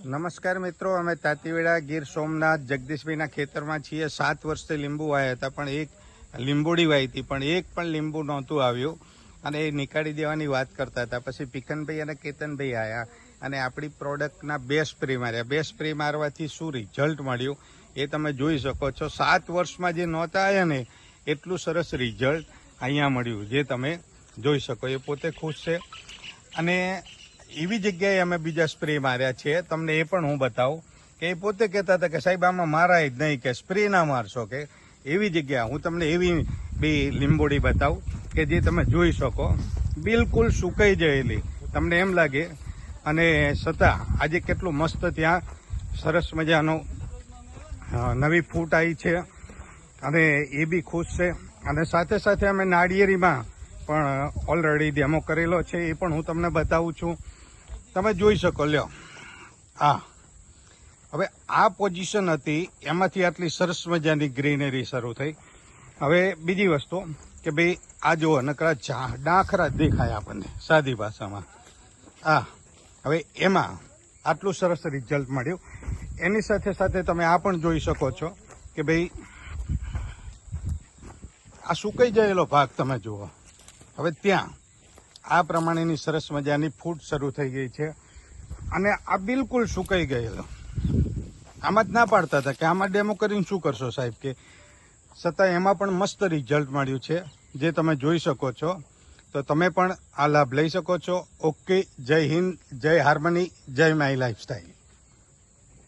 નમસ્કાર મિત્રો, અમે તાતીવેડા ગીર સોમનાથ જગદીશભાઈના ખેતરમાં છીએ। 7 વર્ષથી લીંબુ વાયા હતા, પણ એક લીંબોડી વાવી હતી, પણ એક પણ લીંબુ નહોતું આવ્યું અને એ નીકાળી દેવાની વાત કરતા હતા। પછી પિકનભાઈ અને કેતનભાઈ આવ્યા અને આપણી પ્રોડક્ટના 2 સ્પ્રે માર્યા। 2 સ્પ્રે મારવાથી શું રિઝલ્ટ મળ્યું એ તમે જોઈ શકો છો। 7 વર્ષમાં જે નહોતા આવ્યા ને એટલું સરસ રિઝલ્ટ અહીંયા મળ્યું, જે તમે જોઈ શકો। એ પોતે ખુશ છે અને એવી જગ્યાએ અમે બીજા સ્પ્રે માર્યા છે, તમને એ પણ હું બતાવું કે એ પોતે કહેતા હતા કે સાહેબ આમાં મારાય જ નહીં, કે સ્પ્રે ના મારશો, કે એવી જગ્યા હું તમને એવી બી લીંબોડી બતાવું કે જે તમે જોઈ શકો, બિલકુલ સુકાઈ ગયેલી તમને એમ લાગે, અને છતાં આજે કેટલું મસ્ત ત્યાં સરસ મજાનો નવી ફૂટ આવી છે અને એ બી ખુશ છે। અને સાથે સાથે અમે નાળિયેરીમાં પણ ઓલરેડી ડેમો કરેલો છે, એ પણ હું તમને બતાવું છું, તમે જોઈ શકો। લ્યો, હવે આ પોઝિશન હતી, એમાંથી આટલી સરસ મજાની ગ્રીનરી શરૂ થઈ। હવે બીજી વસ્તુ કે ભાઈ આ જુઓ, નકરા ડાંખરા દેખાય આપણને સાદી ભાષામાં। હવે એમાં આટલું સરસ રિઝલ્ટ મળ્યું। એની સાથે સાથે તમે આ પણ જોઈ શકો છો કે ભાઈ આ સુકાઈ ગયેલો ભાગ તમે જુઓ, હવે ત્યાં આ પ્રમાણેની સરસ મજાની ફૂટ શરૂ થઈ ગઈ છે અને આ બિલકુલ સુકાઈ ગયેલો। આમાં જ ના પાડતા હતા કે આમાં ડેમો કરીને શું કરશો સાહેબ, કે છતાં એમાં પણ મસ્ત રિઝલ્ટ મળ્યું છે, જે તમે જોઈ શકો છો। તો તમે પણ આ લાભ લઈ શકો છો। ઓકે, જય હિન્દ, જય હાર્મની, જય માય લાઈફસ્ટાઈલ।